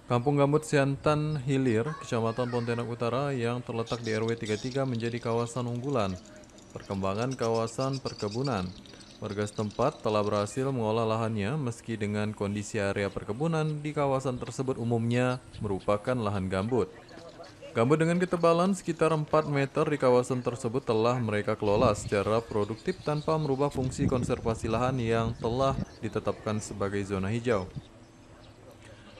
Kampung Gambut Siantan Hilir, Kecamatan Pontianak Utara yang terletak di RW 33 menjadi kawasan unggulan. Perkembangan kawasan perkebunan. Warga setempat telah berhasil mengolah lahannya meski dengan kondisi area perkebunan di kawasan tersebut umumnya merupakan lahan gambut. Gambut dengan ketebalan sekitar 4 meter di kawasan tersebut telah mereka kelola secara produktif tanpa merubah fungsi konservasi lahan yang telah ditetapkan sebagai zona hijau.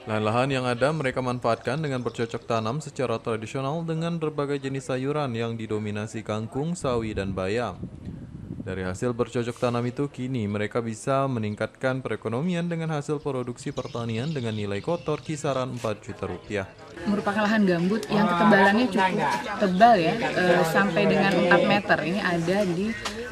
Lahan-lahan yang ada mereka manfaatkan dengan bercocok tanam secara tradisional dengan berbagai jenis sayuran yang didominasi kangkung, sawi, dan bayam. Dari hasil bercocok tanam itu, kini mereka bisa meningkatkan perekonomian dengan hasil produksi pertanian dengan nilai kotor kisaran 4 juta rupiah. Merupakan lahan gambut yang ketebalannya cukup tebal ya, sampai dengan 4 meter. Ini ada di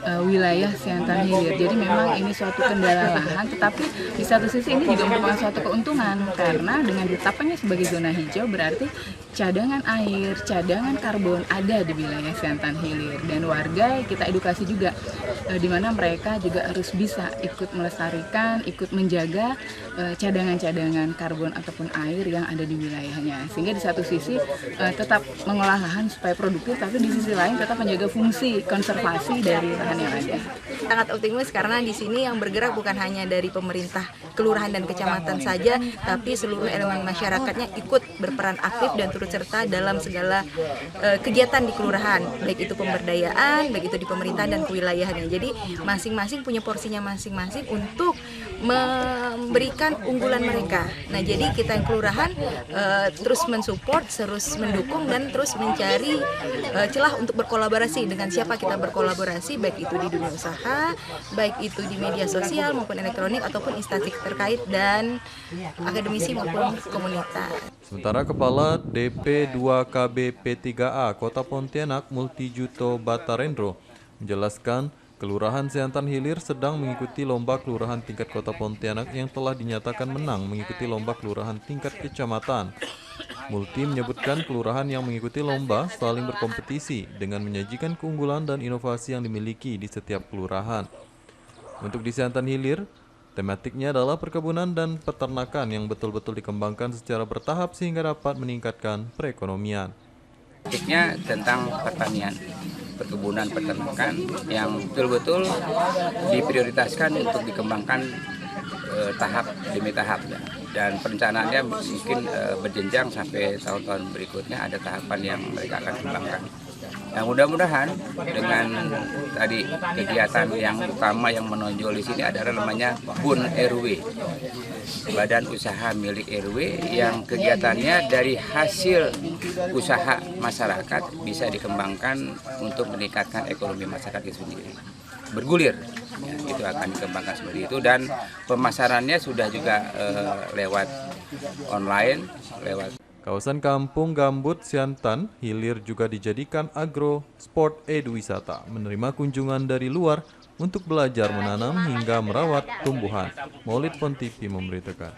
wilayah Siantan Hilir. Jadi memang ini suatu kendala lahan, tetapi di satu sisi ini juga merupakan suatu keuntungan karena dengan ditetapkannya sebagai zona hijau berarti cadangan air, cadangan karbon ada di wilayah Siantan Hilir, dan warga kita edukasi juga di mana mereka juga harus bisa ikut melestarikan, ikut menjaga cadangan-cadangan karbon ataupun air yang ada di wilayahnya. Sehingga di satu sisi tetap mengolah lahan supaya produktif, tapi di sisi lain tetap menjaga fungsi konservasi dari lahan yang ada. Sangat optimis karena di sini yang bergerak bukan hanya dari pemerintah, kelurahan dan kecamatan saja, tapi seluruh elemen masyarakatnya ikut berperan aktif dan turut serta dalam segala kegiatan di kelurahan, baik itu pemberdayaan, baik itu di pemerintahan dan kewilayahannya. Jadi masing-masing punya porsinya masing-masing untuk memberikan unggulan mereka. Nah, jadi kita yang kelurahan terus mensupport, terus mendukung dan terus mencari celah untuk berkolaborasi dengan siapa kita berkolaborasi, baik itu di dunia usaha, baik itu di media sosial maupun elektronik ataupun instansi terkait dan akademisi maupun komunitas. Sementara Kepala DP2KB P3A Kota Pontianak Multijuto Batarendro menjelaskan Kelurahan Siantan Hilir sedang mengikuti lomba kelurahan tingkat Kota Pontianak yang telah dinyatakan menang mengikuti lomba kelurahan tingkat kecamatan. Multi menyebutkan kelurahan yang mengikuti lomba saling berkompetisi dengan menyajikan keunggulan dan inovasi yang dimiliki di setiap kelurahan. Untuk di Siantan Hilir, tematiknya adalah perkebunan dan peternakan yang betul-betul dikembangkan secara bertahap sehingga dapat meningkatkan perekonomian. Tematiknya tentang pertanian, perkebunan, peternakan yang betul-betul diprioritaskan untuk dikembangkan tahap demi tahap ya. Dan perencanaannya mungkin berjenjang sampai tahun-tahun berikutnya ada tahapan yang mereka akan kembangkan. Yang mudah-mudahan dengan tadi kegiatan yang utama yang menonjol di sini adalah namanya BUN RW, Badan Usaha Milik RW, yang kegiatannya dari hasil usaha masyarakat bisa dikembangkan untuk meningkatkan ekonomi masyarakat itu sendiri. Bergulir, ya, itu akan dikembangkan seperti itu, dan pemasarannya sudah juga lewat online, lewat. Kawasan Kampung Gambut Siantan Hilir juga dijadikan agro sport wisata, menerima kunjungan dari luar untuk belajar menanam hingga merawat tumbuhan. Maulid Pon TV memberitakan.